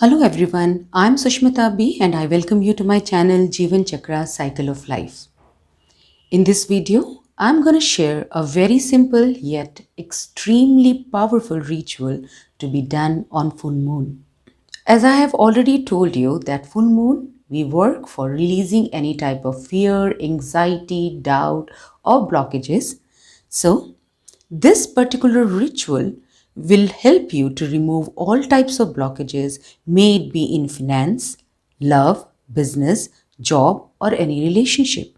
Hello everyone, I'm Sushmita B and I welcome you to my channel Jeevan Chakra Cycle of Life. In this video, I'm going to share a very simple yet extremely powerful ritual to be done on full moon. As I have already told you that full moon, we work for releasing any type of fear, anxiety, doubt or blockages. So, this particular ritual will help you to remove all types of blockages, may it be in finance, love, business, job or any relationship.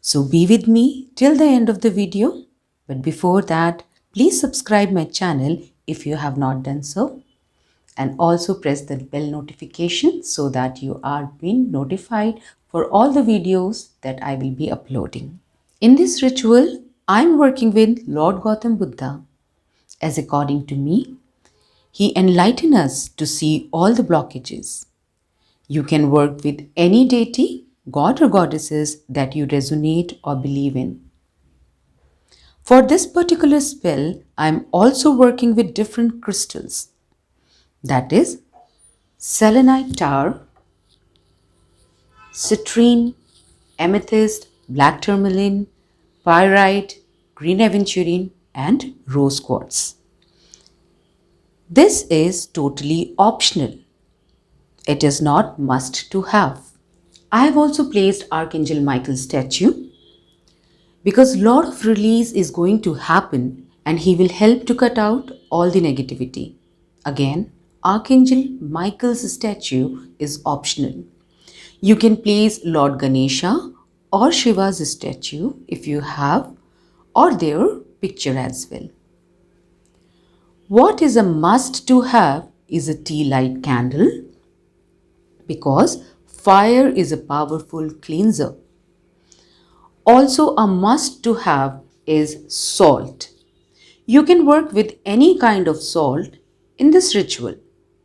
So be with me till the end of the video. But before that, please subscribe my channel if you have not done so. And also press the bell notification so that you are being notified for all the videos that I will be uploading. In this ritual, I am working with Lord Gautam Buddha. As according to me, he enlightened us to see all the blockages. You can work with any deity, god or goddesses that you resonate or believe in. For this particular spell, I am also working with different crystals. That is selenite tar, citrine, amethyst, black tourmaline, pyrite, green aventurine, and rose quartz. This is totally optional. It is not must to have. I have also placed Archangel Michael statue because lot of release is going to happen and he will help to cut out all the negativity. Again, Archangel Michael's statue is optional. You can place Lord Ganesha or Shiva's statue if you have, or their picture as well. What is a must to have is a tea light candle because fire is a powerful cleanser. Also a must to have is salt. You can work with any kind of salt in this ritual,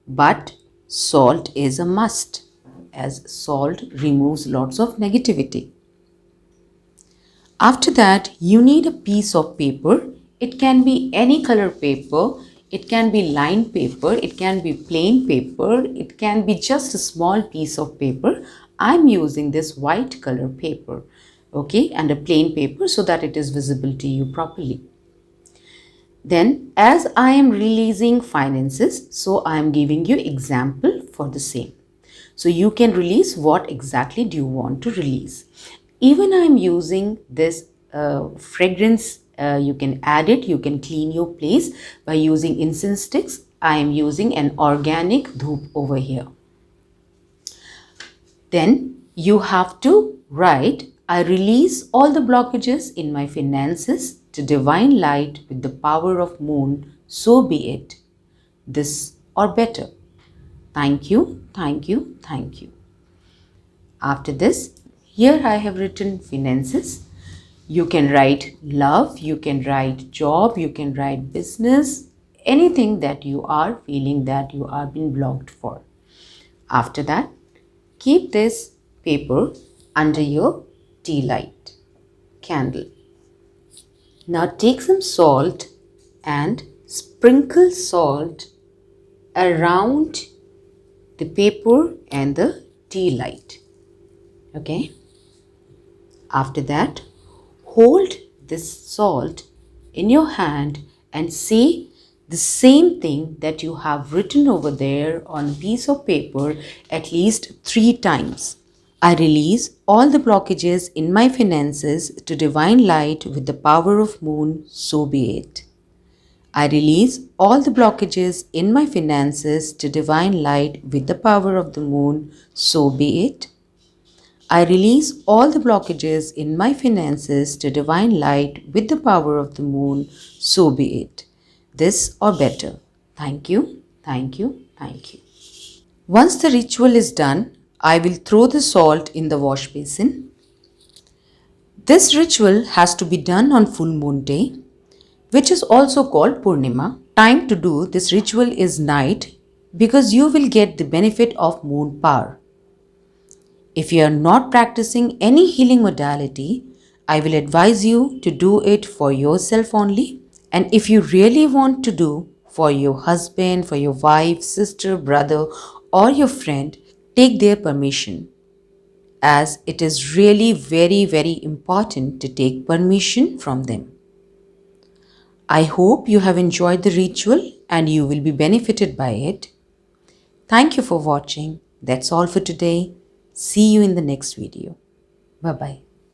but salt is a must as salt removes lots of negativity. After that, you need a piece of paper. It can be any color paper. It can be lined paper. It can be plain paper. It can be just a small piece of paper. I'm using this white color paper, okay, and a plain paper so that it is visible to you properly. Then, as I am releasing finances, so I am giving you example for the same. So you can release what exactly do you want to release. Even I am using this fragrance, you can add it, you can clean your place by using incense sticks. I am using an organic dhoop over here. Then you have to write, I release all the blockages in my finances to divine light with the power of moon, so be it. This or better. Thank you, thank you, thank you. After this, here I have written finances. You can write love, you can write job, you can write business, anything that you are feeling that you are being blocked for. After that, keep this paper under your tea light candle. Now take some salt and sprinkle salt around the paper and the tea light. Okay. After that, hold this salt in your hand and say the same thing that you have written over there on a piece of paper at least 3 times. I release all the blockages in my finances to divine light with the power of moon, so be it. I release all the blockages in my finances to divine light with the power of the moon, so be it. I release all the blockages in my finances to divine light with the power of the moon, so be it. This or better. Thank you, thank you, thank you. Once the ritual is done, I will throw the salt in the wash basin. This ritual has to be done on full moon day, which is also called Purnima. Time to do this ritual is night because you will get the benefit of moon power. If you are not practicing any healing modality, I will advise you to do it for yourself only. And if you really want to do for your husband, for your wife, sister, brother, or your friend, take their permission, as it is really very important to take permission from them. I hope you have enjoyed the ritual and you will be benefited by it. Thank you for watching. That's all for today. See you in the next video. Bye bye.